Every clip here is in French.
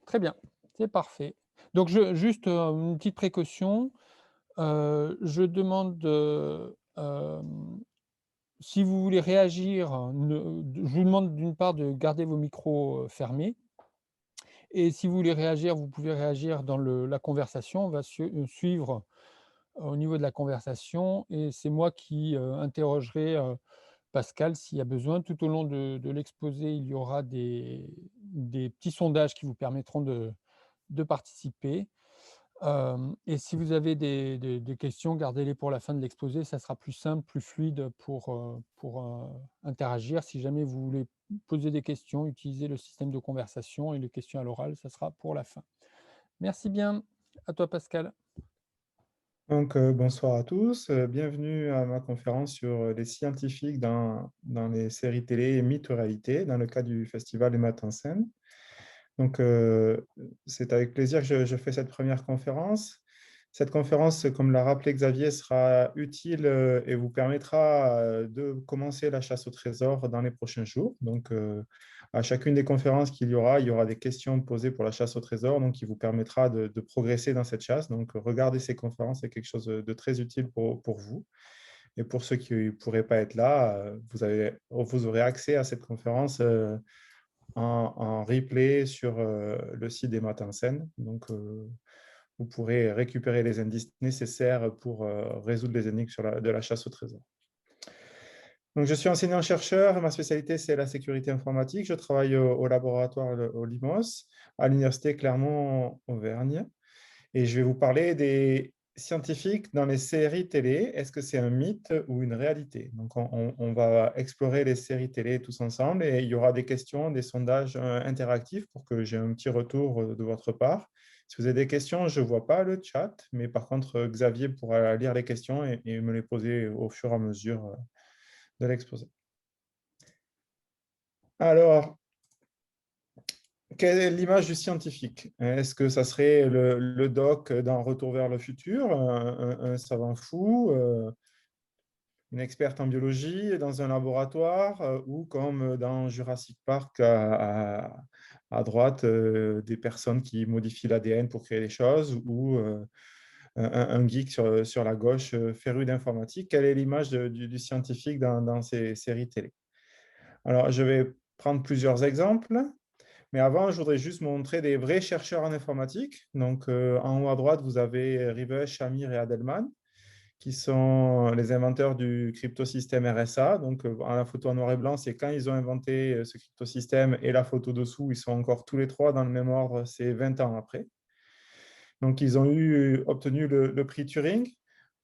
Très bien, c'est parfait. Donc juste, une petite précaution, je demande, si vous voulez réagir, je vous demande d'une part de garder vos micros, fermés et si vous voulez réagir, vous pouvez réagir dans la conversation. On va suivre au niveau de la conversation et c'est moi qui, interrogerai, Pascal s'il y a besoin. Tout au long de l'exposé, il y aura des petits sondages qui vous permettront de participer. Et si vous avez des questions, gardez-les pour la fin de l'exposé, ça sera plus simple, plus fluide pour interagir. Si jamais vous voulez poser des questions, utilisez le système de conversation et les questions à l'oral, ça sera pour la fin. Merci bien. À toi Pascal. Donc, bonsoir à tous. Bienvenue à ma conférence sur les scientifiques dans les séries télé mythes ou réalité dans le cadre du Festival des Maths en scène. Donc, c'est avec plaisir que je fais cette première conférence. Cette conférence, comme l'a rappelé Xavier, sera utile et vous permettra de commencer la chasse au trésor dans les prochains jours. Donc, à chacune des conférences qu'il y aura, il y aura des questions posées pour la chasse au trésor, donc qui vous permettra de progresser dans cette chasse. Donc, regardez ces conférences, c'est quelque chose de très utile pour vous. Et pour ceux qui ne pourraient pas être là, vous aurez accès à cette conférence en replay sur le site des Maths en scène. Donc, vous pourrez récupérer les indices nécessaires pour résoudre les énigmes de la chasse au trésor. Donc, je suis enseignant-chercheur. Ma spécialité, c'est la sécurité informatique. Je travaille au laboratoire au LIMOS, à l'Université Clermont-Auvergne. Et je vais vous parler des scientifiques dans les séries télé. Est-ce que c'est un mythe ou une réalité? Donc, on va explorer les séries télé tous ensemble et il y aura des questions, des sondages interactifs pour que j'ai un petit retour de votre part. Si vous avez des questions, je ne vois pas le chat, mais par contre, Xavier pourra lire les questions et me les poser au fur et à mesure de l'exposé. Alors, quelle est l'image du scientifique? Est-ce que ça serait le doc dans Retour vers le futur, un savant fou, une experte en biologie dans un laboratoire, ou comme dans Jurassic Park à droite, des personnes qui modifient l'ADN pour créer des choses, ou un geek sur la gauche, féru d'informatique? Quelle est l'image du scientifique dans ces séries télé? Alors, je vais prendre plusieurs exemples. Mais avant, je voudrais juste montrer des vrais chercheurs en informatique. Donc, en haut à droite, vous avez Rivesh, Amir et Adelman, qui sont les inventeurs du cryptosystème RSA. Donc, en la photo en noir et blanc, c'est quand ils ont inventé ce cryptosystème, et la photo dessous, ils sont encore tous les trois dans le même ordre, c'est 20 ans après. Donc, ils ont obtenu le prix Turing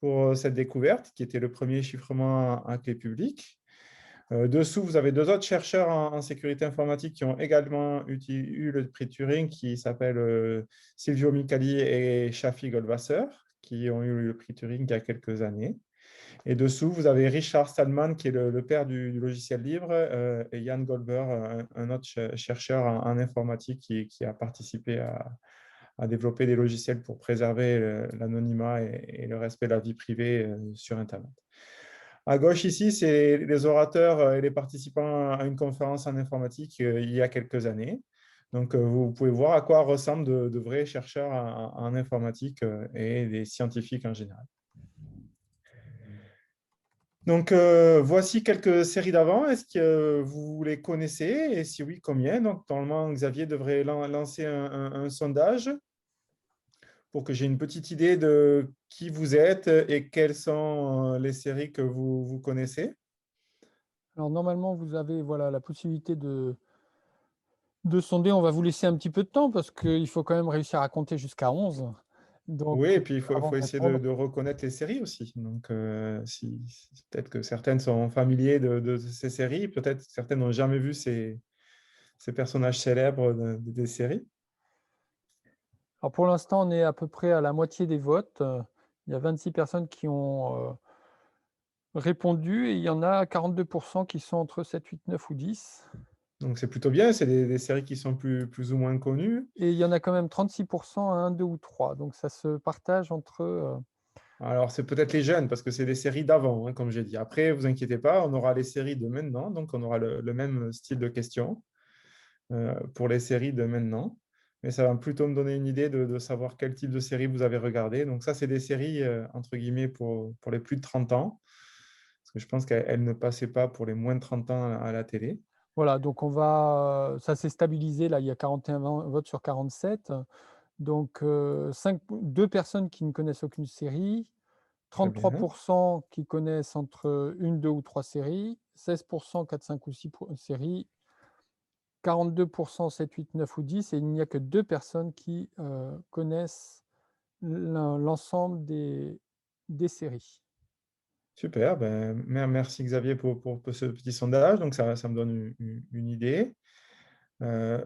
pour cette découverte, qui était le premier chiffrement à clé publique. Dessous, vous avez deux autres chercheurs en sécurité informatique qui ont également eu le prix Turing, qui s'appellent Silvio Micali et Shafi Goldwasser, qui ont eu le prix Turing il y a quelques années. Et dessous, vous avez Richard Stallman, qui est le père du logiciel libre, et Jan Goldberg, un autre chercheur en informatique qui a participé à développer des logiciels pour préserver l'anonymat et le respect de la vie privée sur Internet. À gauche ici, c'est les orateurs et les participants à une conférence en informatique il y a quelques années. Donc, vous pouvez voir à quoi ressemblent de vrais chercheurs en informatique et des scientifiques en général. Donc, voici quelques séries d'avant. Est-ce que vous les connaissez? Et si oui, combien? Donc, normalement, Xavier devrait lancer un sondage pour que j'ai une petite idée de qui vous êtes et quelles sont les séries que vous connaissez. Alors normalement, vous avez, voilà, la possibilité de sonder. On va vous laisser un petit peu de temps parce qu'il faut quand même réussir à compter jusqu'à 11. Donc, Oui, et puis il avant faut de essayer répondre. de reconnaître les séries aussi. Donc, peut-être que certaines sont familiers de ces séries, peut-être que certaines n'ont jamais vu ces personnages célèbres des séries. Alors pour l'instant, on est à peu près à la moitié des votes. Il y a 26 personnes qui ont répondu et il y en a 42 qui sont entre 7, 8, 9 ou 10. Donc, c'est plutôt bien. C'est des séries qui sont plus ou moins connues. Et il y en a quand même 36 à 1, 2 ou 3. Donc ça se partage entre. Alors, c'est peut-être les jeunes, parce que c'est des séries d'avant, hein, comme j'ai dit. Après, vous inquiétez pas, on aura les séries de maintenant. Donc, on aura le même style de questions pour les séries de maintenant. mais ça va plutôt me donner une idée de savoir quel type de série vous avez regardé. Donc ça, c'est des séries, entre guillemets, pour les plus de 30 ans, parce que je pense qu'elles ne passaient pas pour les moins de 30 ans à la télé. Voilà, donc ça s'est stabilisé là, il y a 41 votes sur 47. Donc 2 personnes qui ne connaissent aucune série, Très bien. 33 qui connaissent entre une, 2 ou 3 séries, 16 4, 5 ou 6 séries, 42 7, 8, 9 ou 10, et il n'y a que 2 personnes qui, connaissent l'ensemble des séries. Super. Ben, merci Xavier pour ce petit sondage. Donc ça me donne une idée.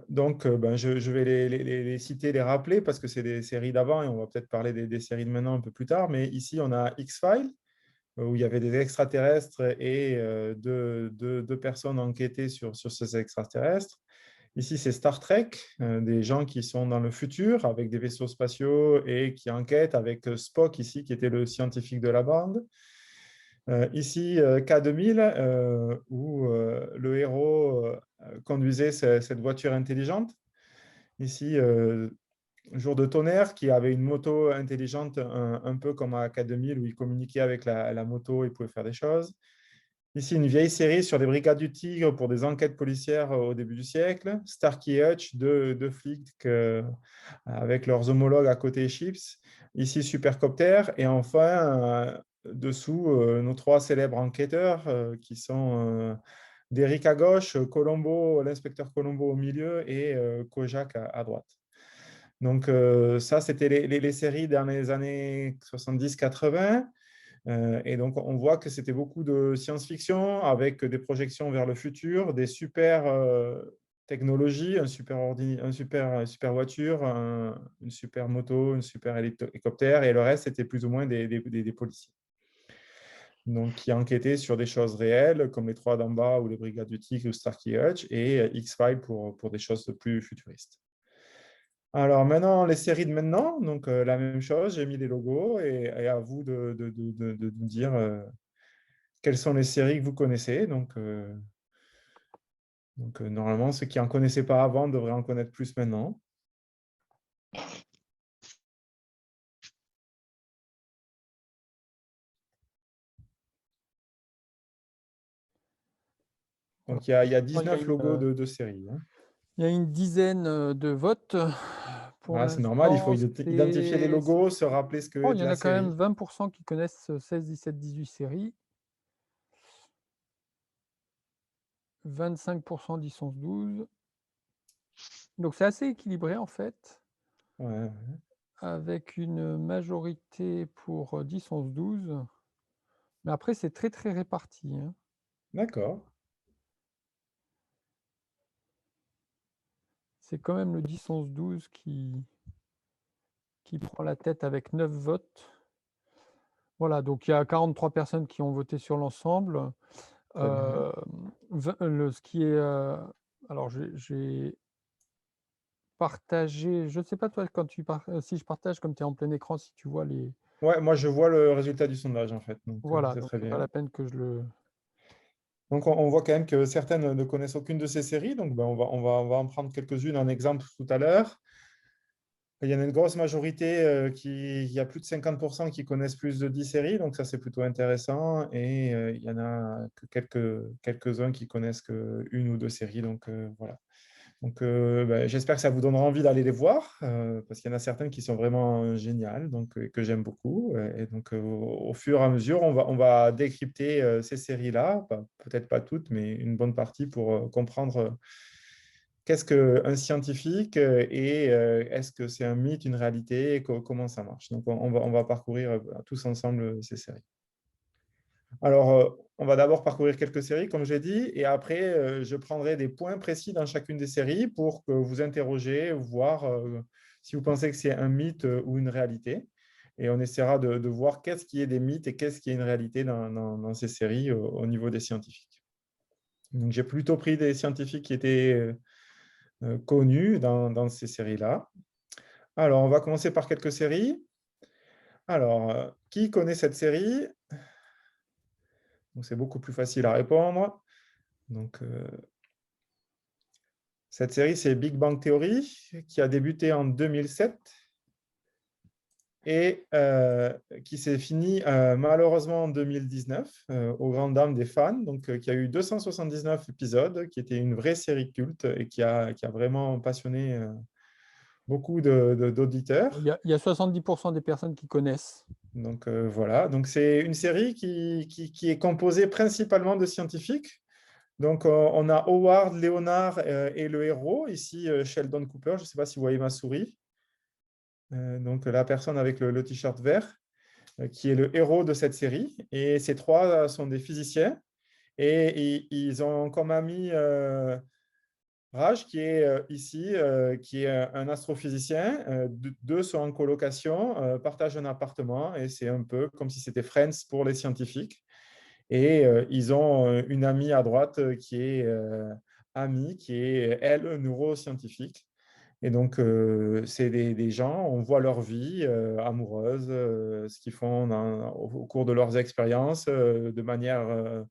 Donc, ben, je vais les citer, les rappeler parce que c'est des séries d'avant et on va peut-être parler des séries de maintenant un peu plus tard. Mais ici, on a X-Files, où il y avait des extraterrestres et deux personnes enquêtaient sur ces extraterrestres. Ici, c'est Star Trek, des gens qui sont dans le futur avec des vaisseaux spatiaux et qui enquêtent avec Spock ici, qui était le scientifique de la bande. Ici, K2000, où le héros conduisait cette voiture intelligente. Ici, Jour de tonnerre, qui avait une moto intelligente, un peu comme à K2000, où il communiquait avec la moto, il pouvait faire des choses. Ici, une vieille série sur les brigades du Tigre pour des enquêtes policières au début du siècle. Starkey et Hutch, deux flics avec leurs homologues à côté Chips. Ici, Supercopter. Et enfin, dessous, nos trois célèbres enquêteurs qui sont Derrick à gauche, Colombo, l'inspecteur Colombo au milieu et Kojak à droite. Donc, ça, c'était les séries dans les années 70-80. Et donc, on voit que c'était beaucoup de science-fiction avec des projections vers le futur, des super technologies, une super voiture, une super moto, une super hélicoptère, et le reste, c'était plus ou moins des policiers. Donc, qui enquêtaient sur des choses réelles, comme les Trois d'en bas ou les Brigades du Tigre ou Starkey Hutch, et X-Files pour des choses plus futuristes. Alors maintenant, les séries de maintenant, donc la même chose, j'ai mis les logos et à vous de nous dire quelles sont les séries que vous connaissez. Donc, normalement, ceux qui n'en connaissaient pas avant devraient en connaître plus maintenant. Voilà. Donc, il y a Moi, 19 logos de séries, hein. il y a une dizaine, de votes. Pour Voilà, c'est normal, il faut l'instant, identifier les logos, se rappeler ce que oh, est il de y en la a quand même série. 20 qui connaissent 16, 17, 18 séries. 25 10, 11, 12. Donc c'est assez équilibré en fait, Ouais, avec une majorité pour 10, 11, 12. Mais après, c'est très, très réparti, hein. d'accord. C'est quand même le 10, 11, 12 qui prend la tête avec 9 votes. Voilà, donc il y a 43 personnes qui ont voté sur l'ensemble. Très bien. Ce qui est, alors j'ai partagé, je ne sais pas toi quand si je partage comme tu es en plein écran, si tu vois les, Ouais, moi, je vois le résultat du sondage, en fait. Donc, voilà, c'est donc très c'est pas bien. la peine que je le. Donc, on voit quand même que certaines ne connaissent aucune de ces séries. Donc, ben, on va en prendre quelques-unes en exemple tout à l'heure. Il y en a une grosse majorité il y a plus de 50% qui connaissent plus de 10 séries. Donc, ça, c'est plutôt intéressant. Et il y en a que quelques-uns qui connaissent qu'une ou deux séries. Donc, voilà. Donc, ben, j'espère que ça vous donnera envie d'aller les voir parce qu'il y en a certaines qui sont vraiment géniales, donc que j'aime beaucoup. Et donc, au fur et à mesure, on va décrypter ces séries-là, peut-être pas toutes, mais une bonne partie pour comprendre qu'est-ce qu'un scientifique et est-ce que c'est un mythe, une réalité, et comment ça marche. Donc, on va parcourir tous ensemble ces séries. Alors, on va d'abord parcourir quelques séries, comme j'ai dit, et après, je prendrai des points précis dans chacune des séries pour que vous interrogez, voir si vous pensez que c'est un mythe ou une réalité. Et on essaiera de voir qu'est-ce qui est des mythes et qu'est-ce qui est une réalité dans ces séries au niveau des scientifiques. Donc, j'ai plutôt pris des scientifiques qui étaient connus dans ces séries-là. Alors, on va commencer par quelques séries. Alors, qui connaît cette série? Donc, c'est beaucoup plus facile à répondre. Donc, Cette série, c'est Big Bang Theory, qui a débuté en 2007 et qui s'est fini malheureusement en 2019, aux grandes dames des fans, donc qui a eu 279 épisodes, qui était une vraie série culte et qui a vraiment passionné beaucoup d'auditeurs. Il y a 70% des personnes qui connaissent. Donc voilà, donc c'est une série qui est composée principalement de scientifiques. Donc on a Howard, Leonard et le héros, ici Sheldon Cooper, je ne sais pas si vous voyez ma souris. Donc la personne avec le t-shirt vert, qui est le héros de cette série. Et ces trois sont des physiciens. Et ils ont comme ami Raj, qui est ici, qui est un astrophysicien. Deux sont en colocation, partagent un appartement. Et c'est un peu comme si c'était Friends pour les scientifiques. Et ils ont une amie à droite qui est Amy, qui est, elle, neuroscientifique. Et donc, c'est des gens, on voit leur vie amoureuse, ce qu'ils font au cours de leurs expériences, de manière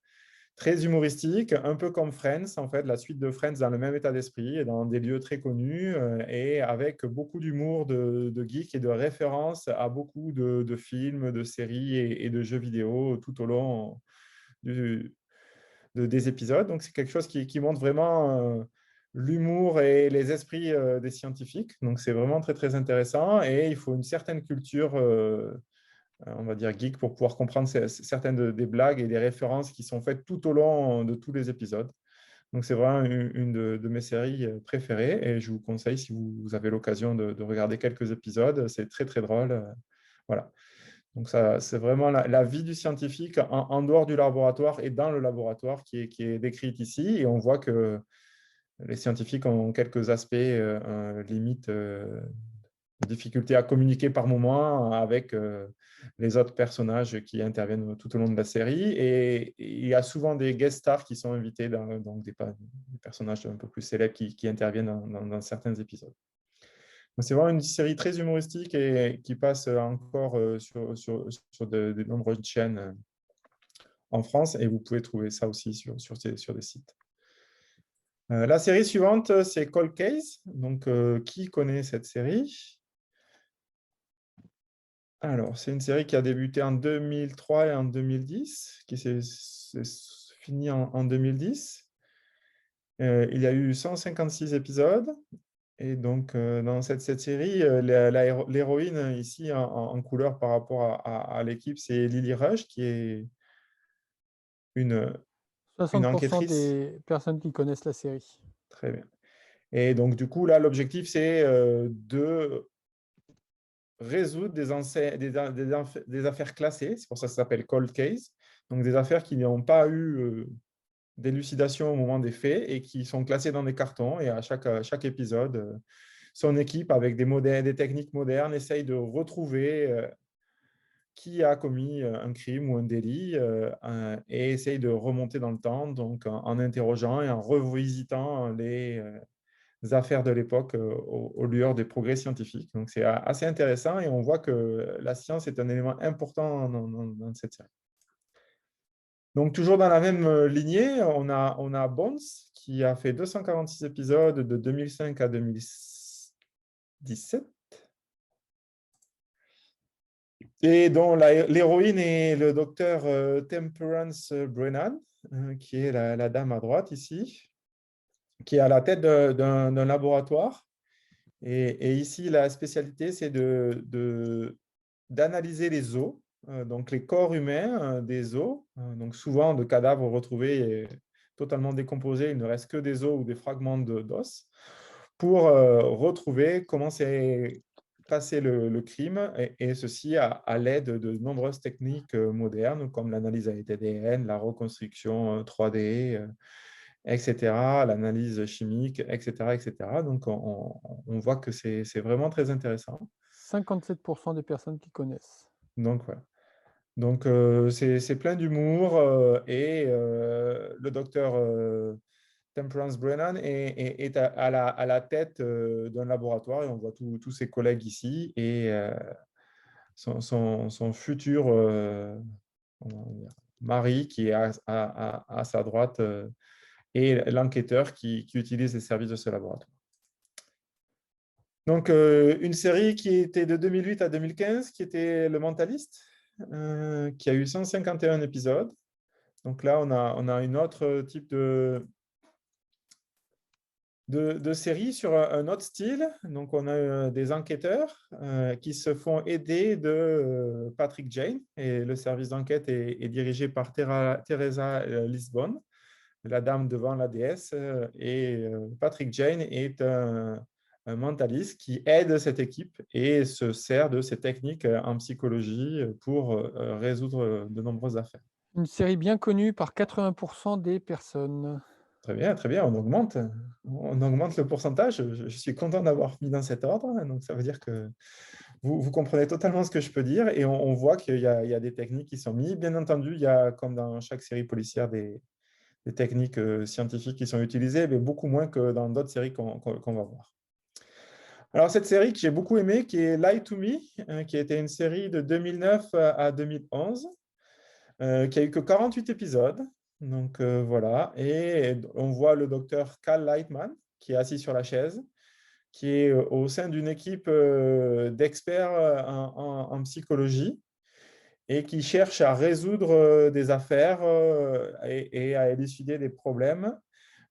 très humoristique, un peu comme Friends, en fait, la suite de Friends dans le même état d'esprit, et dans des lieux très connus, et avec beaucoup d'humour de geeks et de références à beaucoup de films, de séries et de jeux vidéo tout au long du, des épisodes. Donc, c'est quelque chose qui montre vraiment l'humour et les esprits des scientifiques. Donc, c'est vraiment très, très intéressant. Et il faut une certaine culture, on va dire geek, pour pouvoir comprendre certaines des blagues et des références qui sont faites tout au long de tous les épisodes. Donc, c'est vraiment une de mes séries préférées. Et je vous conseille, si vous avez l'occasion de regarder quelques épisodes, c'est très, très drôle. Voilà. Donc, ça, c'est vraiment la vie du scientifique en dehors du laboratoire et dans le laboratoire qui est décrite ici. Et on voit que les scientifiques ont quelques aspects limite difficulté à communiquer par moment avec les autres personnages qui interviennent tout au long de la série. Et il y a souvent des guest stars qui sont invités, donc des personnages un peu plus célèbres qui interviennent dans certains épisodes. C'est vraiment une série très humoristique et qui passe encore sur de nombreuses chaînes en France. Et vous pouvez trouver ça aussi sur des sites. La série suivante, c'est Cold Case. Donc, qui connaît cette série? Alors, c'est une série qui a débuté en 2003 et en 2010, qui s'est finie en 2010. Il y a eu 156 épisodes. Et donc, dans cette série, l'héroïne ici en couleur par rapport à l'équipe, c'est Lily Rush, qui est une, une 60% enquêtrice. des personnes qui connaissent la série. Très bien. Et donc, du coup, là, l'objectif, c'est de résoudre des affaires classées. C'est pour ça que ça s'appelle cold case. Donc, des affaires qui n'ont pas eu d'élucidation au moment des faits et qui sont classées dans des cartons. Et à chaque épisode, son équipe, avec des techniques modernes, essaye de retrouver qui a commis un crime ou un délit et essaye de remonter dans le temps, donc en interrogeant et en revisitant les affaires de l'époque aux lueurs des progrès scientifiques. Donc, c'est assez intéressant et on voit que la science est un élément important dans cette série. Donc, toujours dans la même lignée, on a Bones qui a fait 246 épisodes de 2005 à 2017 et dont l'héroïne est le docteur Temperance Brennan, qui est la dame à droite ici, qui est à la tête d'un laboratoire. Et ici, la spécialité, c'est d'analyser les os, donc les corps humains des os, donc souvent de cadavres retrouvés et totalement décomposés, il ne reste que des os ou des fragments d'os, pour retrouver comment s'est passé le crime, et ceci à l'aide de nombreuses techniques modernes, comme l'analyse à l'ADN, la reconstruction 3D, etc., l'analyse chimique, etc., etc. Donc, on voit que c'est vraiment très intéressant. 57% des personnes qui connaissent. Donc, voilà. Donc, c'est plein d'humour et le docteur Temperance Brennan est à la tête d'un laboratoire et on voit tous ses collègues ici et son futur comment dire, mari qui est à sa droite et l'enquêteur qui utilise les services de ce laboratoire. Donc, une série qui était de 2008 à 2015, qui était Le Mentaliste, qui a eu 151 épisodes. Donc là, on a une autre type de série sur un autre style. Donc, on a des enquêteurs qui se font aider de Patrick Jane. Et le service d'enquête est dirigé par Teresa Lisbonne, la dame devant la déesse. Et Patrick Jane est un mentaliste qui aide cette équipe et se sert de ses techniques en psychologie pour résoudre de nombreuses affaires. Une série bien connue par 80 des personnes. Très bien, on augmente le pourcentage. Je suis content d'avoir mis dans cet ordre. Donc, ça veut dire que vous comprenez totalement ce que je peux dire et on voit qu'il y a des techniques qui sont mises. Bien entendu, il y a, comme dans chaque série policière, des techniques scientifiques qui sont utilisées, mais beaucoup moins que dans d'autres séries qu'on va voir. Alors, cette série que j'ai beaucoup aimée, qui est Lie to Me, qui a été une série de 2009 à 2011, qui a eu que 48 épisodes. Donc, voilà. Et on voit le docteur Cal Lightman, qui est assis sur la chaise, qui est au sein d'une équipe d'experts en psychologie et qui cherche à résoudre des affaires et à élucider des problèmes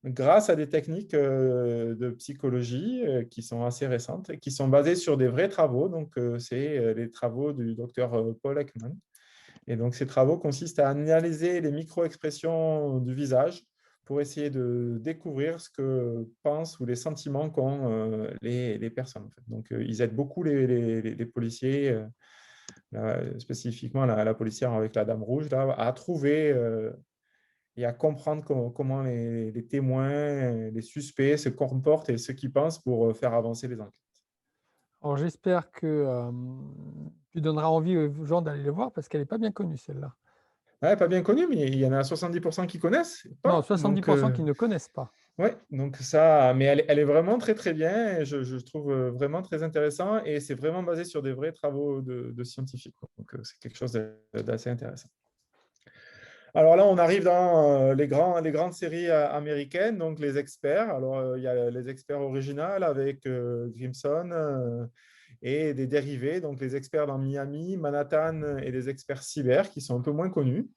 grâce à des techniques de psychologie qui sont assez récentes et qui sont basées sur des vrais travaux. Donc, c'est les travaux du docteur Paul Ekman. Et donc, ces travaux consistent à analyser les micro-expressions du visage pour essayer de découvrir ce que pensent ou les sentiments qu'ont les personnes. En fait. Donc, ils aident beaucoup les policiers, spécifiquement la policière avec la Dame Rouge, là, à trouver et à comprendre comment les témoins, les suspects se comportent et ce qu'ils pensent pour faire avancer les enquêtes. Alors j'espère que, tu donneras envie aux gens d'aller les voir parce qu'elle est pas bien connue celle-là. Ouais, pas bien connu, mais il y en a 70% qui connaissent Non, pas. 70 Donc, qui ne connaissent pas. ouais, donc ça, mais elle est vraiment très bien. Et je trouve vraiment très intéressant et c'est vraiment basé sur des vrais travaux de scientifiques. Quoi. Donc, c'est quelque chose d'assez intéressant. Alors là, on arrive dans les grandes séries américaines, donc les experts. Alors, il y a les experts originales avec Grimson et des dérivés, donc les experts dans Miami, Manhattan et les experts cyber qui sont un peu moins connus,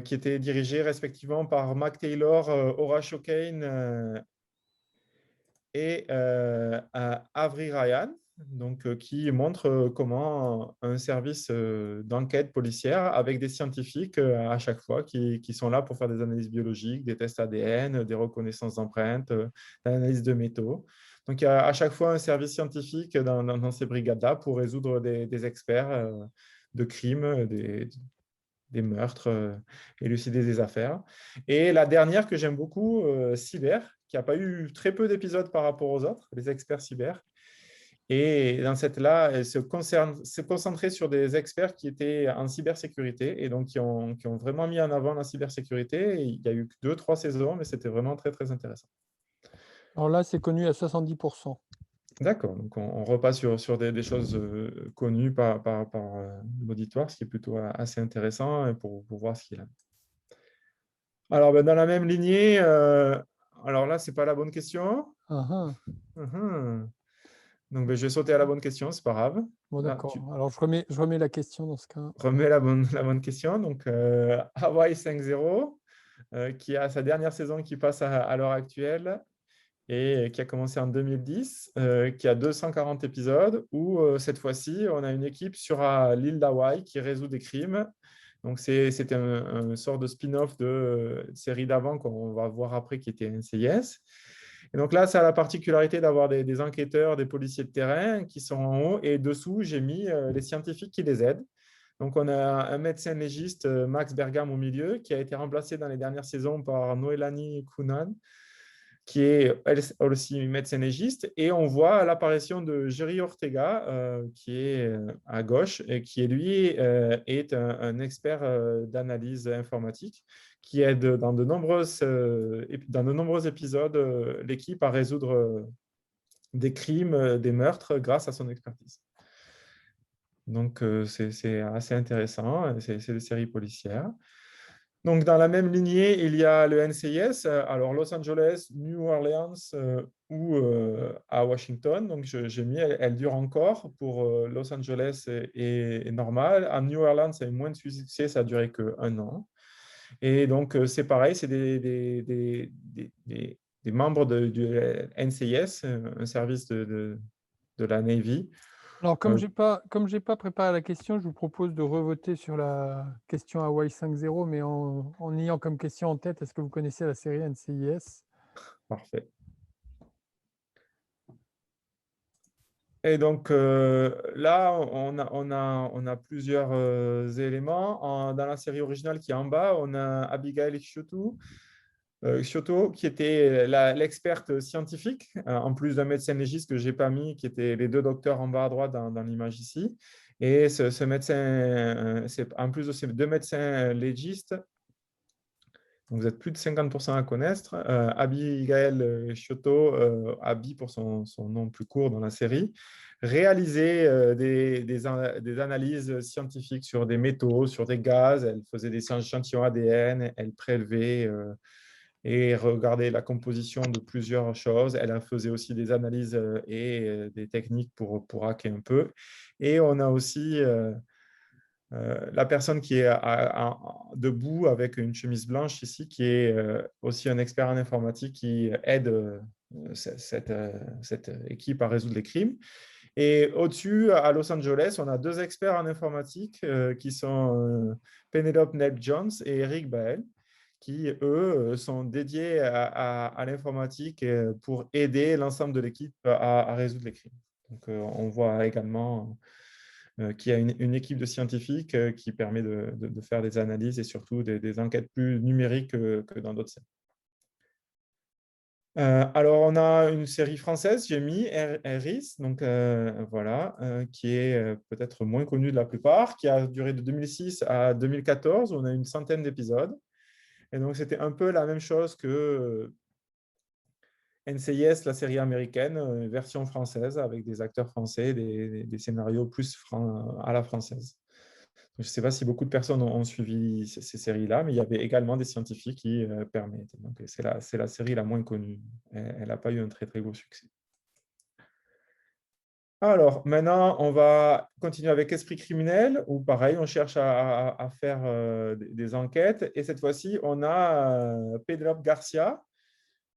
qui étaient dirigés respectivement par Mac Taylor, Horatio Kane et Avery Ryan, donc, qui montre comment un service d'enquête policière avec des scientifiques à chaque fois qui sont là pour faire des analyses biologiques, des tests ADN, des reconnaissances d'empreintes, l'analyse de métaux. Donc, il y a à chaque fois un service scientifique dans ces brigades-là pour résoudre des experts de crimes, des meurtres, élucider des affaires. Et la dernière que j'aime beaucoup, Cyber, qui n'a pas eu très peu d'épisodes par rapport aux autres, les experts cyber. Et dans cette-là, elle se concentrait sur des experts qui étaient en cybersécurité et donc qui ont vraiment mis en avant la cybersécurité. Et il y a eu que 2, 3 saisons, mais c'était vraiment très intéressant. Alors là, c'est connu à 70. D'accord, donc on repasse sur des choses connues par l'auditoire, ce qui est plutôt assez intéressant pour voir ce qu'il a. Alors, ben, dans la même lignée, alors là, ce n'est pas la bonne question. Hein, hein. Mhm. Donc, ben, je vais sauter à la bonne question, c'est pas grave. Bon Là, tu d'accord. Alors je remets la question dans ce cas. remets la bonne question. Donc, Hawaii 5-0, qui a sa dernière saison qui passe à l'heure actuelle et qui a commencé en 2010, qui a 240 épisodes, où cette fois-ci, on a une équipe sur l'île d'Hawaï qui résout des crimes. Donc, c'était un sort de spin-off de série d'avant qu'on va voir après qui était NCIS. Et donc là, ça a la particularité d'avoir des enquêteurs, des policiers de terrain qui sont en haut et dessous, j'ai mis les scientifiques qui les aident. Donc, on a un médecin légiste, Max Bergam, au milieu, qui a été remplacé dans les dernières saisons par Noelani Kunan, qui est elle aussi médecin légiste. Et on voit l'apparition de Jerry Ortega, qui est à gauche, et qui, lui, est un expert d'analyse informatique, qui aide dans de nombreux épisodes l'équipe à résoudre des crimes, des meurtres, grâce à son expertise. Donc, c'est assez intéressant. C'est des séries policières. Donc, dans la même lignée, il y a le NCIS, alors Los Angeles, New Orleans à Washington. Donc, j'ai mis, elle dure encore pour Los Angeles et normal. À New Orleans, ça a eu moins de succès, ça a duré qu'un an. Et donc, c'est pareil, c'est des membres du NCIS, un service de la Navy. Alors Euh, comme j'ai pas préparé la question, je vous propose de revoter sur la question Hawaï 5.0, mais en ayant comme question en tête, est-ce que vous connaissez la série NCIS? Parfait. Et donc là, on a plusieurs éléments. Dans la série originale qui est en bas, on a Abigail Chioto, qui était l'experte scientifique, en plus d'un médecin légiste que je n'ai pas mis, qui étaient les deux docteurs en bas à droite dans l'image ici. Et ce médecin, en plus de ces deux médecins légistes, donc vous êtes plus de 50% à connaître. Abigail Chioto, Abby pour son nom plus court dans la série, réalisait des analyses scientifiques sur des métaux, sur des gaz. Elle faisait des échantillons ADN, elle prélevait et regardait la composition de plusieurs choses. Elle a faisait aussi des analyses et des techniques pour hacker un peu. Et on a aussi la personne qui est debout avec une chemise blanche ici, qui est aussi un expert en informatique qui aide cette équipe à résoudre les crimes. Et au-dessus, à Los Angeles, on a deux experts en informatique qui sont Penelope Knapp-Jones et Eric Bael, qui, eux, sont dédiés à l'informatique pour aider l'ensemble de l'équipe à résoudre les crimes. Donc, on voit également qu'il y a une équipe de scientifiques qui permet de faire des analyses et surtout des enquêtes plus numériques que dans d'autres séries. Alors, on a une série française, j'ai mis Eris, donc voilà, qui est peut-être moins connue de la plupart, qui a duré de 2006 à 2014. On a une centaine d'épisodes. Et donc, c'était un peu la même chose que NCIS, la série américaine, version française, avec des acteurs français, des scénarios plus à la française. Je ne sais pas si beaucoup de personnes ont suivi ces séries-là, mais il y avait également des scientifiques qui permettent. Donc, c'est la série la moins connue. Elle n'a pas eu un très, très gros succès. Alors, maintenant, on va continuer avec Esprit criminel, où pareil, on cherche à faire des enquêtes. Et cette fois-ci, on a Penelope Garcia,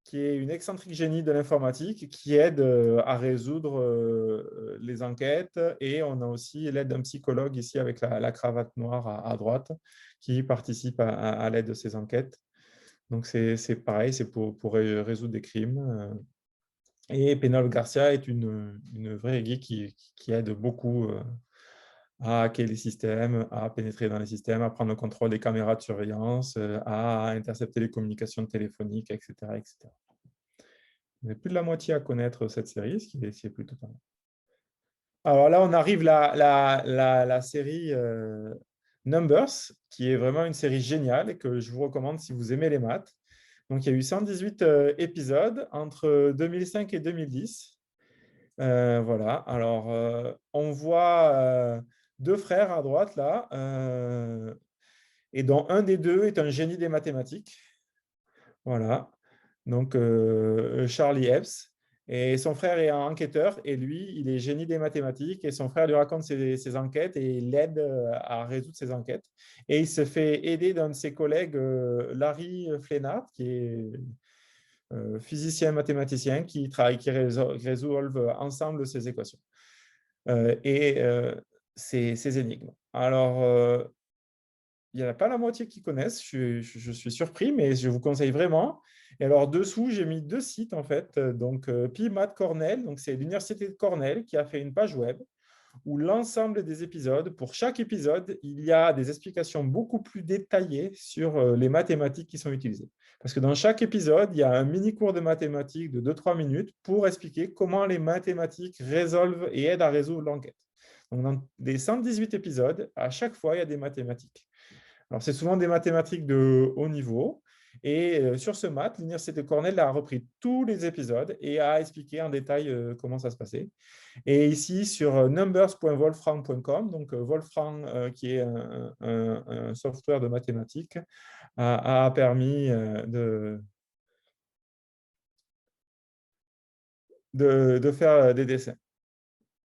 qui est une excentrique génie de l'informatique, qui aide à résoudre les enquêtes. Et on a aussi l'aide d'un psychologue ici avec la cravate noire à droite, qui participe à l'aide de ces enquêtes. Donc, c'est pareil, c'est pour résoudre des crimes. Et Penelope Garcia est une vraie geek qui aide beaucoup à hacker les systèmes, à pénétrer dans les systèmes, à prendre le contrôle des caméras de surveillance, à intercepter les communications téléphoniques, etc., etc. Vous avez plus de la moitié à connaître cette série, ce qui est plutôt pas mal. Alors là, on arrive à la série Numbers, qui est vraiment une série géniale et que je vous recommande si vous aimez les maths. Donc, il y a eu 118 épisodes entre 2005 et 2010. Voilà. Alors, on voit deux frères à droite, là, et dont un des deux est un génie des mathématiques. Voilà. Donc, Charlie Epps. Et son frère est un enquêteur et lui, il est génie des mathématiques et son frère lui raconte ses enquêtes et il l'aide à résoudre ses enquêtes. Et il se fait aider d'un de ses collègues, Larry Flennard, qui est physicien mathématicien, qui résolvent ensemble ces équations et ces énigmes. Alors, il n'y en a pas la moitié qui connaissent. Je suis surpris, mais je vous conseille vraiment. Et alors, dessous, j'ai mis deux sites, en fait. Donc, PMath Cornell, donc c'est l'université de Cornell qui a fait une page web où l'ensemble des épisodes, pour chaque épisode, il y a des explications beaucoup plus détaillées sur les mathématiques qui sont utilisées. Parce que dans chaque épisode, il y a un mini cours de mathématiques de 2-3 minutes pour expliquer comment les mathématiques résolvent et aident à résoudre l'enquête. Donc, dans les 118 épisodes, à chaque fois, il y a des mathématiques. Alors, c'est souvent des mathématiques de haut niveau. Et sur ce maths, l'Université de Cornell a repris tous les épisodes et a expliqué en détail comment ça se passait. Et ici, sur numbers.wolfram.com, donc Wolfram, qui est un software de mathématiques, a permis de faire des dessins.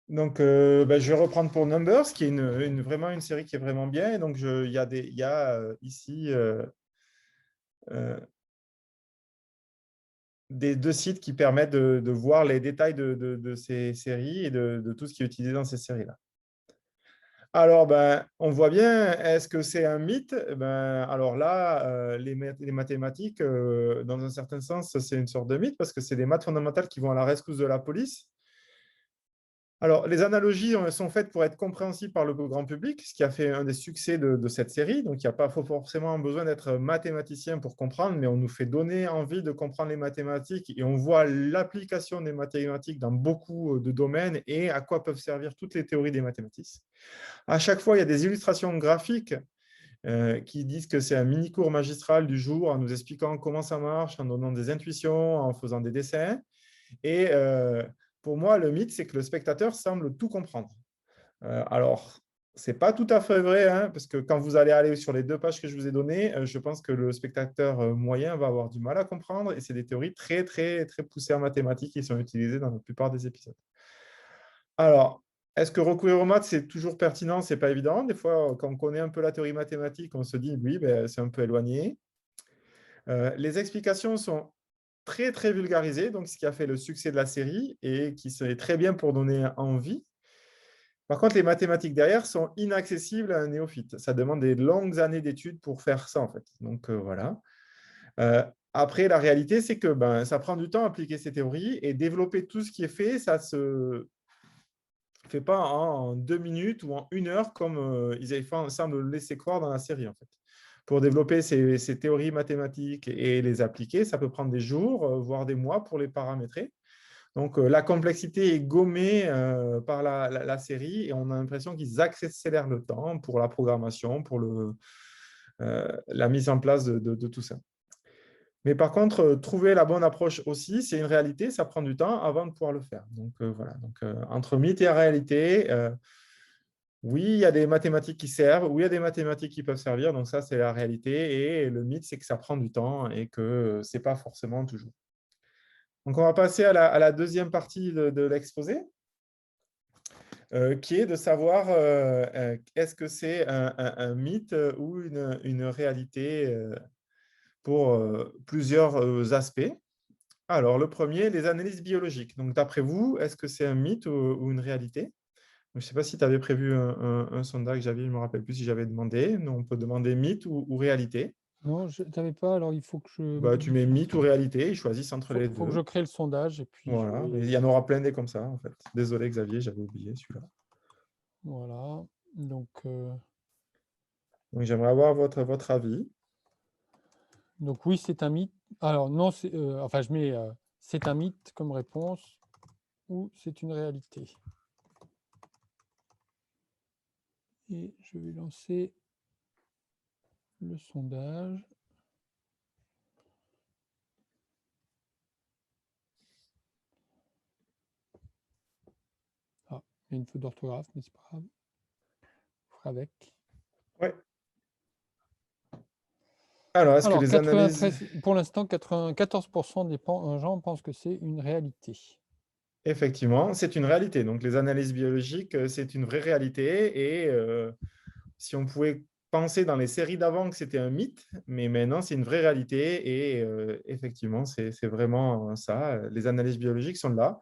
Donc, je vais reprendre pour Numbers, qui est vraiment une série qui est vraiment bien. Et donc, il y a ici des deux sites qui permettent de voir les détails de ces séries et de tout ce qui est utilisé dans ces séries-là. Alors, on voit bien, est-ce que c'est un mythe? Alors là, les mathématiques, dans un certain sens, c'est une sorte de mythe parce que c'est des maths fondamentales qui vont à la rescousse de la police. Alors, les analogies sont faites pour être compréhensibles par le grand public, ce qui a fait un des succès de cette série. Donc, il n'y a pas forcément besoin d'être mathématicien pour comprendre, mais on nous fait donner envie de comprendre les mathématiques et on voit l'application des mathématiques dans beaucoup de domaines et à quoi peuvent servir toutes les théories des mathématiques. À chaque fois, il y a des illustrations graphiques qui disent que c'est un mini-cours magistral du jour en nous expliquant comment ça marche, en donnant des intuitions, en faisant des dessins. Et pour moi, le mythe, c'est que le spectateur semble tout comprendre. Alors, ce n'est pas tout à fait vrai, hein, parce que quand vous allez aller sur les 2 pages que je vous ai données, je pense que le spectateur moyen va avoir du mal à comprendre et c'est des théories très, très, très poussées en mathématiques qui sont utilisées dans la plupart des épisodes. Alors, est-ce que recourir aux maths, c'est toujours pertinent? Ce n'est pas évident. Des fois, quand on connaît un peu la théorie mathématique, on se dit, oui, c'est un peu éloigné. Les explications sont très, très vulgarisées, donc ce qui a fait le succès de la série et qui serait très bien pour donner envie. Par contre, les mathématiques derrière sont inaccessibles à un néophyte. Ça demande des longues années d'études pour faire ça, en fait. Donc, voilà. Après, la réalité, c'est que ça prend du temps à appliquer ces théories et développer tout ce qui est fait, ça se fait pas en 2 minutes ou en 1 heure comme ils avaient fait semble le laisser croire dans la série, en fait. Pour développer ces théories mathématiques et les appliquer, ça peut prendre des jours, voire des mois pour les paramétrer. Donc, la complexité est gommée par la série et on a l'impression qu'ils accélèrent le temps pour la programmation, pour la mise en place de tout ça. Mais par contre, trouver la bonne approche aussi, c'est une réalité, ça prend du temps avant de pouvoir le faire. Donc, voilà. Donc, entre mythe et réalité, oui, il y a des mathématiques qui servent, oui, il y a des mathématiques qui peuvent servir. Donc, ça, c'est la réalité. Et le mythe, c'est que ça prend du temps et que ce n'est pas forcément toujours. Donc, on va passer à la deuxième partie de l'exposé, qui est de savoir est-ce que c'est un mythe ou une réalité pour plusieurs aspects. Alors, le premier, les analyses biologiques. Donc, d'après vous, est-ce que c'est un mythe ou une réalité? Donc, je ne sais pas si tu avais prévu un sondage, Xavier, je ne me rappelle plus si j'avais demandé. Non, on peut demander mythe ou réalité. Non, je n'avais pas, alors il faut que je Tu mets mythe ou réalité, ils choisissent entre les faut que deux. je crée le sondage et puis je Voilà, vais et il y en aura plein des comme ça, en fait. Désolé, Xavier, j'avais oublié celui-là. voilà, donc Donc, j'aimerais avoir votre avis. oui, c'est un mythe. Alors non, c'est, enfin je mets, c'est un mythe comme réponse ou c'est une réalité et je vais lancer le sondage. Ah, il y a une faute d'orthographe, mais c'est pas grave. On fera avec. Ouais. Alors, est-ce que Alors les analyses... 93, pour l'instant 94 des gens pensent que c'est une réalité. Effectivement, c'est une réalité. Donc, les analyses biologiques, c'est une vraie réalité. Et si on pouvait penser dans les séries d'avant que c'était un mythe, mais maintenant, c'est une vraie réalité. Et effectivement, c'est vraiment ça. Les analyses biologiques sont là.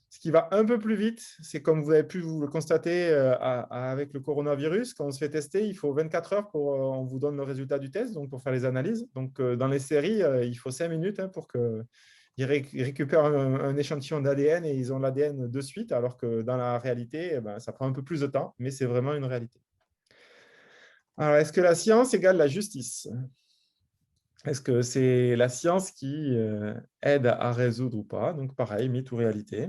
Ce qui va un peu plus vite, c'est comme vous avez pu vous le constater avec le coronavirus, quand on se fait tester, il faut 24 heures pour on vous donne le résultat du test, donc pour faire les analyses. Donc, dans les séries, il faut 5 minutes pour que ils récupèrent un échantillon d'ADN et ils ont l'ADN de suite, alors que dans la réalité, ça prend un peu plus de temps, mais c'est vraiment une réalité. Alors, est-ce que la science égale la justice? Est-ce que c'est la science qui aide à résoudre ou pas? Donc, pareil, mythe ou réalité.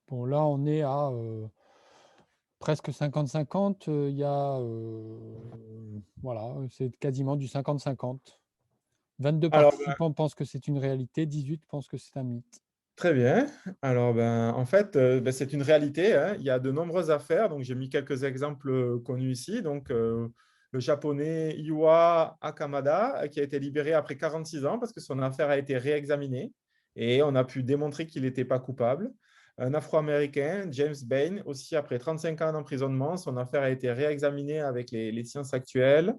Bon, là, on est à presque 50-50. Il y a, voilà, c'est quasiment du 50-50. 22 Alors, participants pensent que c'est une réalité, 18 pensent que c'est un mythe. très bien. Alors, en fait, c'est une réalité, hein. Il y a de nombreuses affaires. Donc, j'ai mis quelques exemples connus ici. Donc, le japonais Iwa Akamada, qui a été libéré après 46 ans parce que son affaire a été réexaminée et on a pu démontrer qu'il n'était pas coupable. Un Afro-Américain, James Bain, aussi après 35 ans d'emprisonnement, son affaire a été réexaminée avec les sciences actuelles.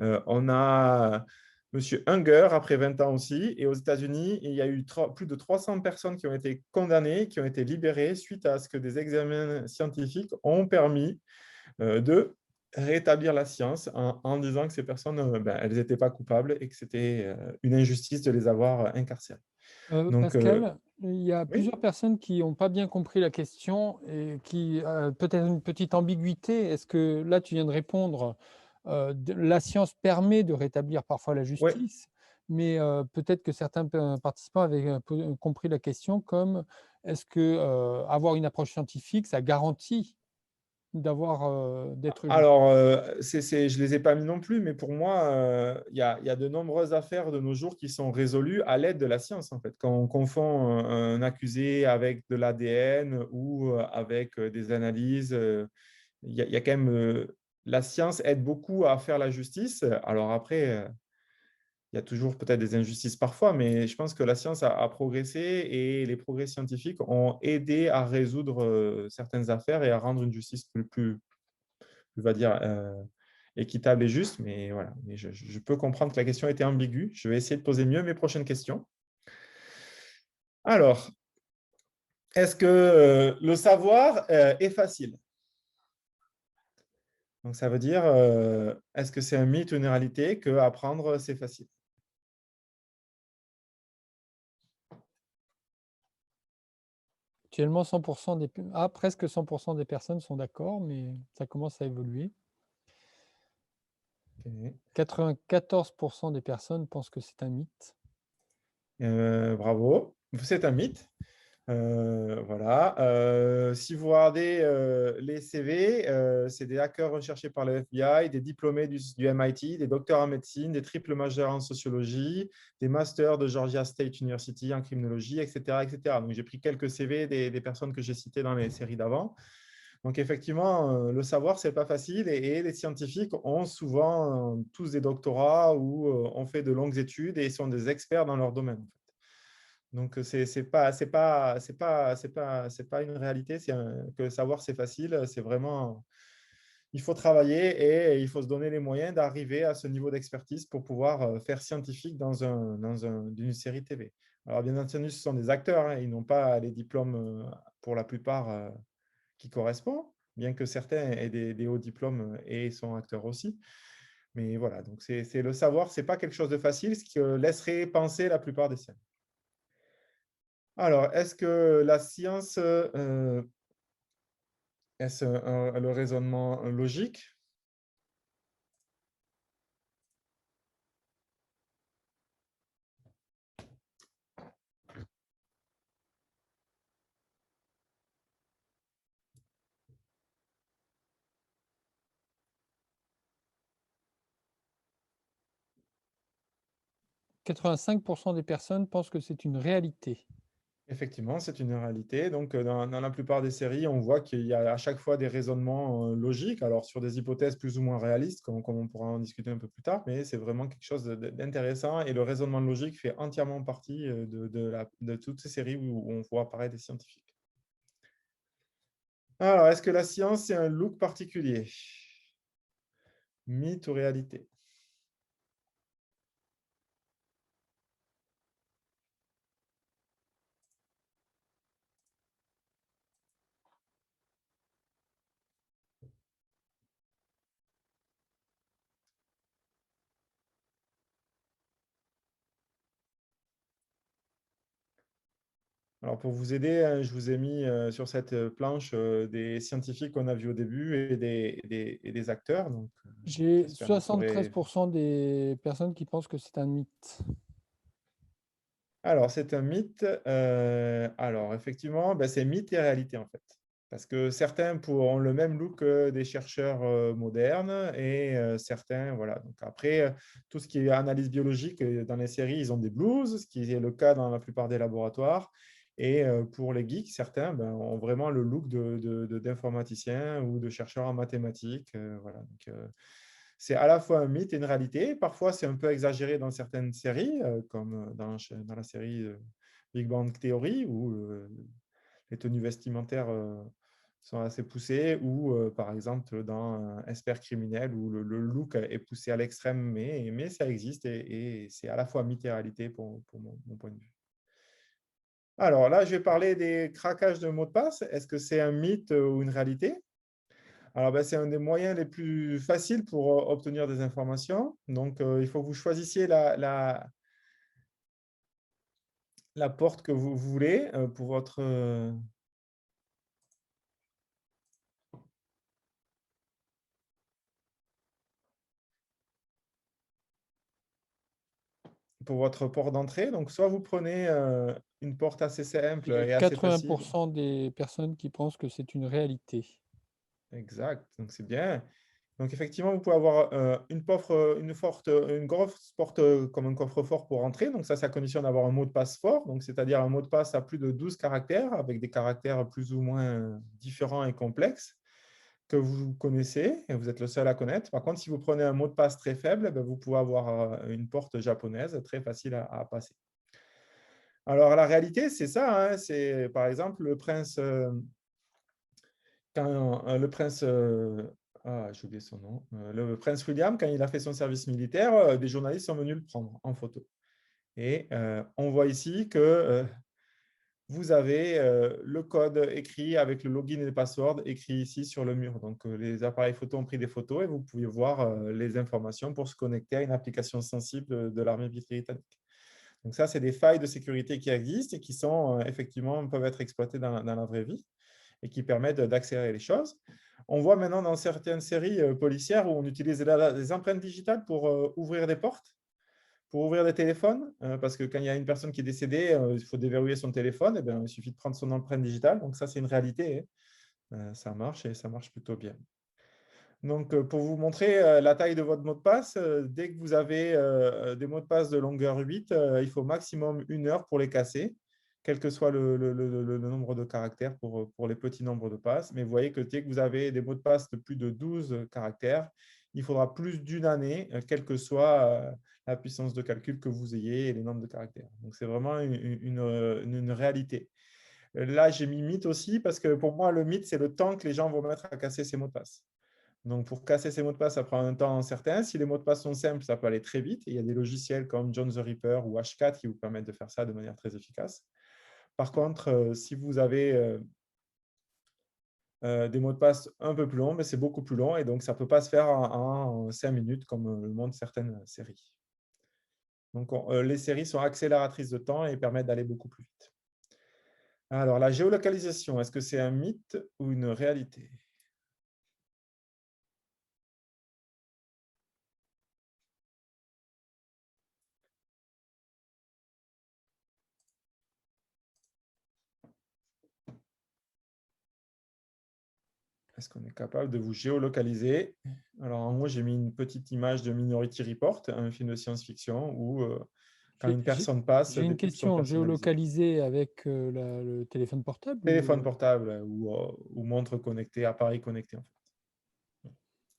On a Monsieur Unger, après 20 ans aussi. Et aux États-Unis, il y a eu plus de 300 personnes qui ont été condamnées, qui ont été libérées suite à ce que des examens scientifiques ont permis de rétablir la science en disant que ces personnes, elles n'étaient pas coupables et que c'était une injustice de les avoir incarcérées. Donc, Pascal, il y a oui. plusieurs personnes qui n'ont pas bien compris la question et qui, peut-être une petite ambiguïté. Est-ce que là, tu viens de répondre, la science permet de rétablir parfois la Ouais. justice, mais peut-être que certains participants avaient un peu compris la question comme, est-ce que, avoir une approche scientifique, ça garantit d'avoir, d'être juste? Alors, je ne les ai pas mis non plus, mais pour moi, il y a de nombreuses affaires de nos jours qui sont résolues à l'aide de la science, en fait. Quand on confond un accusé avec de l'ADN ou avec des analyses, il y a quand même, la science aide beaucoup à faire la justice. Alors après, il y a toujours peut-être des injustices parfois, mais je pense que la science a progressé et les progrès scientifiques ont aidé à résoudre certaines affaires et à rendre une justice on va dire, équitable et juste. Mais voilà, mais je peux comprendre que la question était ambiguë. Je vais essayer de poser mieux mes prochaines questions. Alors, est-ce que le savoir est facile? Donc, ça veut dire, est-ce que c'est un mythe ou une réalité que apprendre, c'est facile? Actuellement, 100 des presque 100 des personnes sont d'accord, mais ça commence à évoluer. Ok. 94 des personnes pensent que c'est un mythe. Bravo. C'est un mythe. Voilà. Si vous regardez les CV, c'est des hackers recherchés par le FBI, des diplômés du MIT, des docteurs en médecine, des triples majeurs en sociologie, des masters de Georgia State University en criminologie, etc., etc. Donc, j'ai pris quelques CV des personnes que j'ai citées dans les séries d'avant. Donc, effectivement, le savoir, c'est pas facile et les scientifiques ont souvent tous des doctorats ou ont fait de longues études et sont des experts dans leur domaine, en fait. Donc, c'est pas une réalité, que savoir c'est facile. C'est vraiment, il faut travailler et il faut se donner les moyens d'arriver à ce niveau d'expertise pour pouvoir faire scientifique d'une série TV. Alors, bien entendu, ce sont des acteurs, hein, ils n'ont pas les diplômes pour la plupart qui correspondent, bien que certains aient des hauts diplômes et sont acteurs aussi. Mais voilà, donc c'est le savoir, c'est pas quelque chose de facile, ce qui laisserait penser la plupart des sciences. Alors, est-ce que la science, est-ce le raisonnement logique? 85 des personnes pensent que c'est une réalité. Effectivement, c'est une réalité. Donc, dans la plupart des séries, on voit qu'il y a à chaque fois des raisonnements logiques, alors sur des hypothèses plus ou moins réalistes, comme on pourra en discuter un peu plus tard, mais c'est vraiment quelque chose d'intéressant et le raisonnement logique fait entièrement partie de toutes ces séries où on voit apparaître des scientifiques. Alors, est-ce que la science, c'est un look particulier? Mythe ou réalité? Alors, pour vous aider, je vous ai mis sur cette planche des scientifiques qu'on a vus au début et des acteurs. Donc, J'ai j'espère que vous 73 saurez. des personnes qui pensent que c'est un mythe. Alors, c'est un mythe. Alors, effectivement, bah, c'est mythe et réalité, en fait. Parce que certains ont le même look que des chercheurs modernes et certains, voilà. Donc, après, tout ce qui est analyse biologique, dans les séries, ils ont des blouses, ce qui est le cas dans la plupart des laboratoires. Et pour les geeks, certains ben, ont vraiment le look d'informaticiens ou de chercheurs en mathématiques. Voilà. Donc, c'est à la fois un mythe et une réalité. Parfois, c'est un peu exagéré dans certaines séries, comme dans la série Big Bang Theory, où les tenues vestimentaires sont assez poussées, ou par exemple dans Expert criminel, où le look est poussé à l'extrême, mais ça existe et c'est à la fois mythe et réalité pour mon point de vue. Alors là, je vais parler des craquages de mots de passe. Est-ce que c'est un mythe ou une réalité? Alors, ben, c'est un des moyens les plus faciles pour obtenir des informations. Donc, il faut que vous choisissiez la porte que vous voulez pour votre port d'entrée. Donc, soit vous prenez une porte assez simple Il y a et assez facile. 80 des personnes qui pensent que c'est une réalité. Exact, donc c'est bien. Donc, effectivement, vous pouvez avoir une grosse porte comme un coffre-fort pour entrer. Donc, ça conditionne d'avoir un mot de passe fort. Donc, c'est-à-dire un mot de passe à plus de 12 caractères, avec des caractères plus ou moins différents et complexes que vous connaissez et vous êtes le seul à connaître. Par contre, si vous prenez un mot de passe très faible, ben, vous pouvez avoir une porte japonaise très facile à passer. Alors, la réalité, c'est ça, hein. C'est par exemple le prince, j'ai oublié son nom, le prince William, quand il a fait son service militaire, des journalistes sont venus le prendre en photo. Et on voit ici que vous avez le code écrit avec le login et le password écrit ici sur le mur. Donc, les appareils photo ont pris des photos et vous pouvez voir les informations pour se connecter à une application sensible de l'armée britannique. Donc, ça, c'est des failles de sécurité qui existent et qui sont effectivement peuvent être exploitées dans la vraie vie et qui permettent d'accélérer les choses. On voit maintenant dans certaines séries policières où on utilise des empreintes digitales pour ouvrir des portes, pour ouvrir des téléphones, parce que quand il y a une personne qui est décédée, il faut déverrouiller son téléphone, et bien, il suffit de prendre son empreinte digitale. Donc ça, c'est une réalité, hein. Ça marche et ça marche plutôt bien. Donc, pour vous montrer la taille de votre mot de passe, dès que vous avez des mots de passe de longueur 8, il faut maximum 1 heure pour les casser, quel que soit le nombre de caractères pour les petits nombres de passes. Mais vous voyez que dès que vous avez des mots de passe de plus de 12 caractères, il faudra plus d'une année, quelle que soit la puissance de calcul que vous ayez et les nombres de caractères. Donc, c'est vraiment une réalité. Là, j'ai mis mythe aussi parce que pour moi, le mythe, c'est le temps que les gens vont mettre à casser ces mots de passe. Donc, pour casser ces mots de passe, ça prend un temps certain. Si les mots de passe sont simples, ça peut aller très vite. Et il y a des logiciels comme John the Ripper ou H4 qui vous permettent de faire ça de manière très efficace. Par contre, si vous avez des mots de passe un peu plus longs, mais c'est beaucoup plus long et donc ça ne peut pas se faire en 5 minutes comme le montrent certaines séries. Donc, les séries sont accélératrices de temps et permettent d'aller beaucoup plus vite. Alors, la géolocalisation, est-ce que c'est un mythe ou une réalité? Est-ce qu'on est capable de vous géolocaliser? Alors, en haut, j'ai mis une petite image de Minority Report, un film de science-fiction où, quand J'ai une j'ai personne passe, j'ai des une pubs sont question, personnalisées. géolocalisée avec, le téléphone portable Téléphone ou? portable ou montre connectée, appareil connecté, en fait.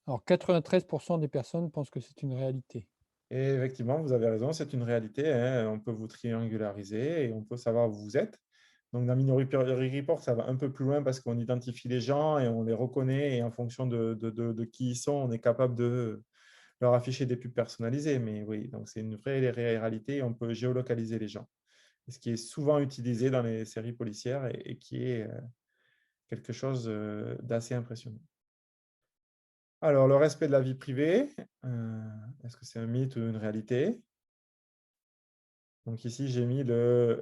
Alors 93 des personnes pensent que c'est une réalité. Et effectivement, vous avez raison, c'est une réalité, hein. On peut vous triangulariser et on peut savoir où vous êtes. Donc, dans Minority Report, ça va un peu plus loin parce qu'on identifie les gens et on les reconnaît et en fonction de qui ils sont, on est capable de leur afficher des pubs personnalisées. Mais oui, donc c'est une vraie réalité. On peut géolocaliser les gens. Ce qui est souvent utilisé dans les séries policières et qui est quelque chose d'assez impressionnant. Alors, le respect de la vie privée, est-ce que c'est un mythe ou une réalité? Donc ici, j'ai mis le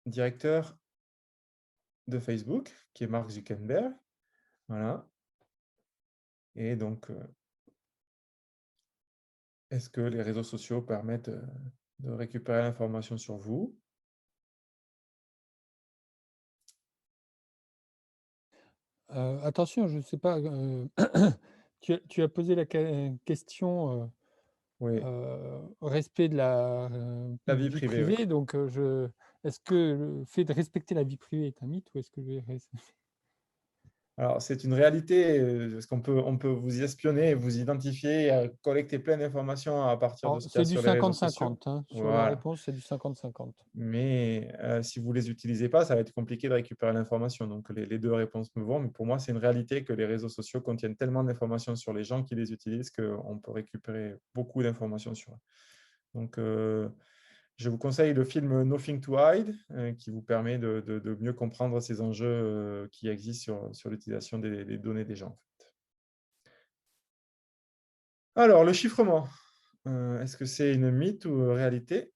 directeur de Facebook, qui est Mark Zuckerberg. Voilà. Et donc, Est-ce que les réseaux sociaux permettent de récupérer l'information sur vous? Attention, je ne sais pas, tu as posé la question, Oui, respect de la, la vie vie privée, oui. privée, donc je est-ce que le fait de respecter la vie privée est un mythe ou est-ce que le res Alors, c'est une réalité, parce on peut vous y espionner, vous identifier, collecter plein d'informations à partir de alors ce qu'il y a c'est du sur les réseaux sociaux. 50-50, hein, sur la Voilà. réponse, c'est du 50-50. Mais si vous ne les utilisez pas, ça va être compliqué de récupérer l'information. Donc, les 2 réponses me vont. Mais pour moi, c'est une réalité que les réseaux sociaux contiennent tellement d'informations sur les gens qui les utilisent qu'on peut récupérer beaucoup d'informations sur eux. Donc, je vous conseille le film Nothing to Hide, qui vous permet de mieux comprendre ces enjeux qui existent sur l'utilisation des données des gens, en fait. Alors, le chiffrement, est-ce que c'est une mythe ou réalité?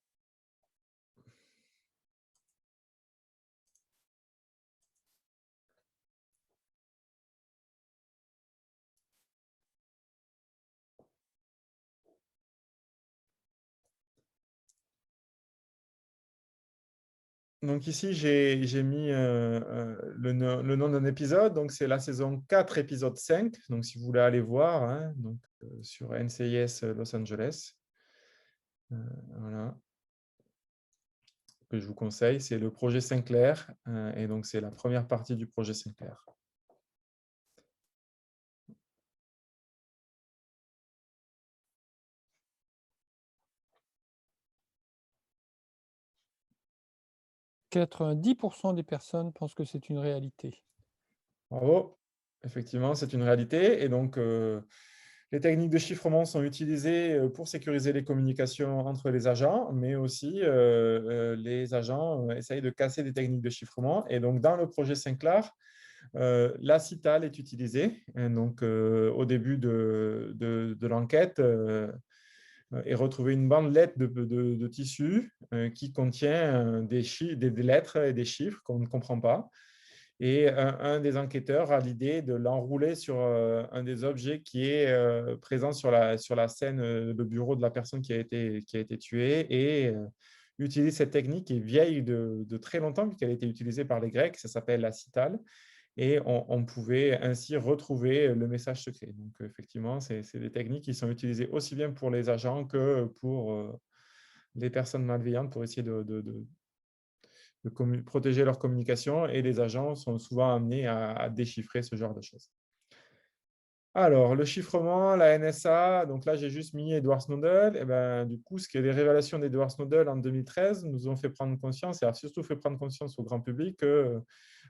Donc ici, j'ai mis le nom d'un épisode. Donc, c'est la saison 4, épisode 5. Donc, si vous voulez aller voir, hein, donc, sur NCIS Los Angeles. Voilà, que je vous conseille. C'est le projet Sinclair. Et donc, c'est la première partie du projet Sinclair. 90 des personnes pensent que c'est une réalité. Bravo. Effectivement, c'est une réalité. Et donc, les techniques de chiffrement sont utilisées pour sécuriser les communications entre les agents, mais aussi les agents essayent de casser des techniques de chiffrement. Et donc, dans le projet Sinclair, la CITAL est utilisée. Et donc, au début de l'enquête, est retrouvée une bandelette de tissu qui contient des lettres et des chiffres qu'on ne comprend pas. Et un des enquêteurs a l'idée de l'enrouler sur un des objets qui est présent sur la scène, le bureau de la personne qui a été tuée, et utilise cette technique qui est vieille de très longtemps, puisqu'elle a été utilisée par les Grecs. Ça s'appelle la citale. Et on pouvait ainsi retrouver le message secret. Donc, effectivement, c'est des techniques qui sont utilisées aussi bien pour les agents que pour les personnes malveillantes pour essayer de protéger leur communication, et les agents sont souvent amenés à déchiffrer ce genre de choses. Alors, le chiffrement, la NSA, donc là, j'ai juste mis Edward Snowden. Et ben, du coup, les révélations d'Edward Snowden en 2013 nous ont fait prendre conscience, et a surtout fait prendre conscience au grand public, que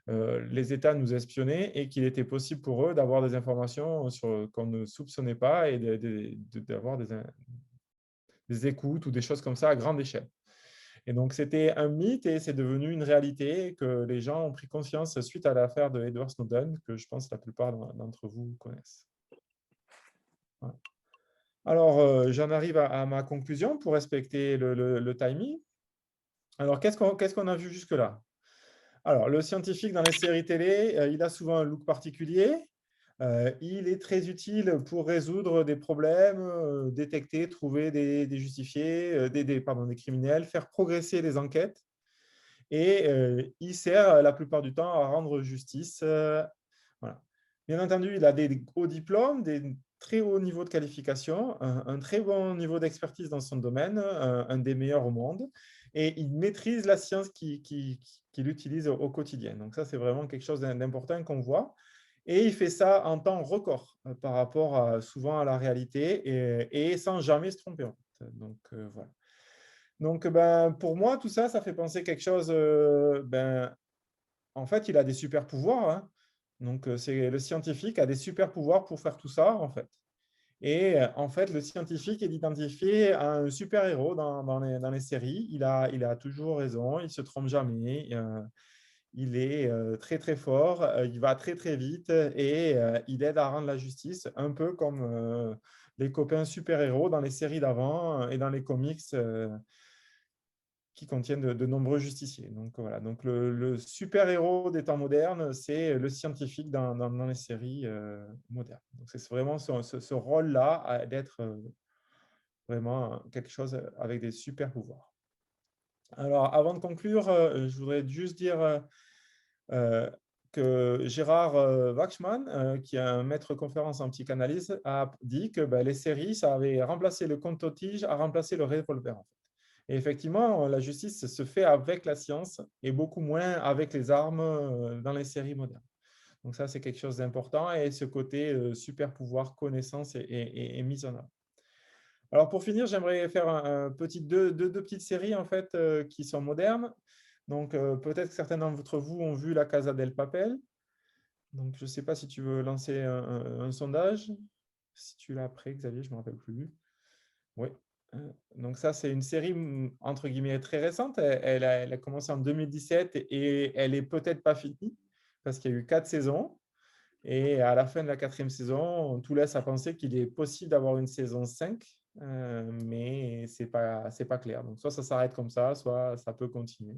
les États nous espionnaient et qu'il était possible pour eux d'avoir des informations qu'on ne soupçonnait pas, et d'avoir des écoutes ou des choses comme ça à grande échelle. Et donc, c'était un mythe et c'est devenu une réalité que les gens ont pris conscience suite à l'affaire de Edward Snowden, que je pense que la plupart d'entre vous connaissent. Voilà. Alors, j'en arrive à ma conclusion pour respecter le timing. Alors, qu'est-ce qu'on a vu jusque-là? Alors, le scientifique dans les séries télé, il a souvent un look particulier. Il est très utile pour résoudre des problèmes, détecter, trouver des justifiés, des criminels, faire progresser les enquêtes. Et il sert la plupart du temps à rendre justice. Voilà. Bien entendu, il a des hauts diplômes, des très hauts niveaux de qualification, un très bon niveau d'expertise dans son domaine, un des meilleurs au monde, et il maîtrise la science qu'il utilise au quotidien. Donc ça, c'est vraiment quelque chose d'important qu'on voit. Et il fait ça en temps record par rapport souvent à la réalité, et sans jamais se tromper, en fait. Donc, voilà. Donc, ben, pour moi, tout ça, ça fait penser quelque chose. Ben, en fait, il a des super pouvoirs, hein. Donc, le scientifique a des super pouvoirs pour faire tout ça, en fait. Et en fait, le scientifique est identifié à un super-héros dans les séries. Il a toujours raison, il ne se trompe jamais. Il est très, très fort, il va très, très vite, et il aide à rendre la justice, un peu comme les copains super-héros dans les séries d'avant et dans les comics qui contiennent de nombreux justiciers. Donc, voilà. Donc, le super-héros des temps modernes, c'est le scientifique dans les séries modernes. Donc, c'est vraiment ce rôle-là d'être vraiment quelque chose avec des super pouvoirs. Alors, avant de conclure, je voudrais juste dire euh, que Gérard Wachsman, qui est un maître conférence en psychanalyse, a dit que les séries, ça avait remplacé le compte-tige, a remplacé le revolver, en fait. Et effectivement, la justice se fait avec la science et beaucoup moins avec les armes dans les séries modernes. Donc ça, c'est quelque chose d'important et ce côté super pouvoir, connaissance est mis en avant. Alors pour finir, j'aimerais faire un petit deux petites séries en fait qui sont modernes. Donc peut-être que certains d'entre vous ont vu La Casa del Papel. Donc je ne sais pas si tu veux lancer un sondage. Si tu l'as prêt, Xavier, je ne me rappelle plus. Oui. Donc ça, c'est une série entre guillemets très récente. Elle a commencé en 2017 et elle est peut-être pas finie parce qu'il y a eu 4 saisons. Et à la fin de la 4e saison, tout laisse à penser qu'il est possible d'avoir une saison 5, mais ce n'est pas clair. Donc, soit ça s'arrête comme ça, soit ça peut continuer.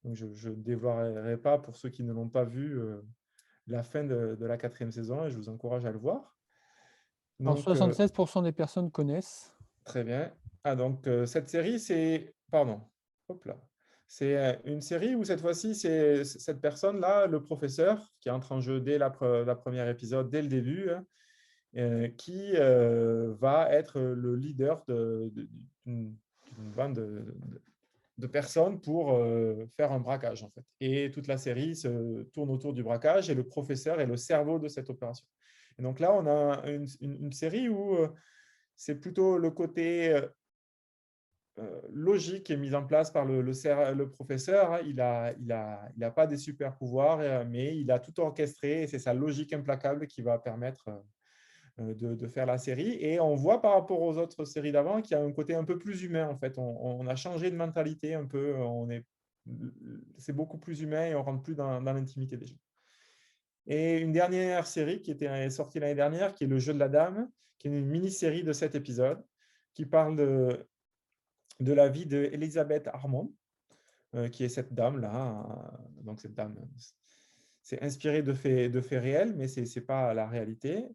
Donc, je ne dévoilerai pas pour ceux qui ne l'ont pas vu la fin de la 4e saison et je vous encourage à le voir. Alors Donc, 76 des personnes connaissent. très bien. Ah, donc, cette série, c'est. Pardon. Hop là. C'est une série où cette fois-ci, c'est cette personne-là, le professeur, qui entre en jeu dès la première épisode, dès le début, hein, qui va être le leader d'une bande de personnes pour faire un braquage, en fait. Et toute la série se tourne autour du braquage et le professeur est le cerveau de cette opération. Et donc là, on a une série où c'est plutôt le côté logique qui est mise en place par le professeur, hein. Il a pas des super pouvoirs, mais il a tout orchestré et c'est sa logique implacable qui va permettre de faire la série. Et on voit par rapport aux autres séries d'avant qu'il y a un côté un peu plus humain. En fait, on a changé de mentalité un peu. C'est beaucoup plus humain et on rentre plus dans l'intimité des gens. Et une dernière série qui était sortie l'année dernière, qui est Le Jeu de la Dame, qui est une mini-série de 7 épisodes, qui parle de la vie d'Elisabeth Armand, qui est cette dame-là. Donc, cette dame, c'est inspiré de faits réels, mais ce n'est pas la réalité.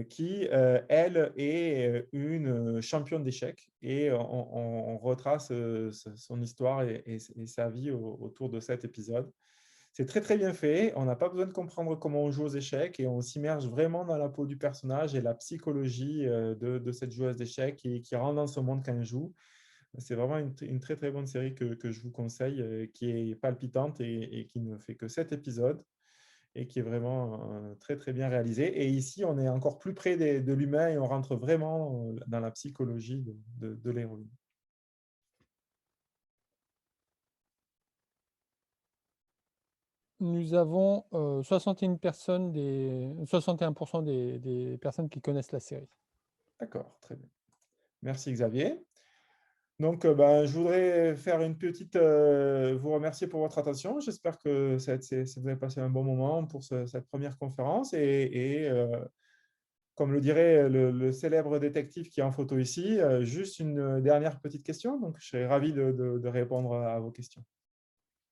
Qui, elle, est une championne d'échecs. Et on retrace son histoire et sa vie autour de cet épisode. C'est très, très bien fait. On n'a pas besoin de comprendre comment on joue aux échecs et on s'immerge vraiment dans la peau du personnage et la psychologie de cette joueuse d'échecs qui rentre dans ce monde quand elle joue. C'est vraiment une très, très bonne série que je vous conseille, qui est palpitante et qui ne fait que 7 épisodes et qui est vraiment très, très bien réalisée. Et ici, on est encore plus près de l'humain et on rentre vraiment dans la psychologie de l'héroïne. Nous avons 61 personnes, 61% des personnes qui connaissent la série. D'accord, très bien. Merci Xavier. Donc, je voudrais faire une petite, vous remercier pour votre attention. J'espère que vous avez passé un bon moment pour cette première conférence. Comme le dirait le célèbre détective qui est en photo ici, juste une dernière petite question. Donc, je serais ravi de répondre à vos questions.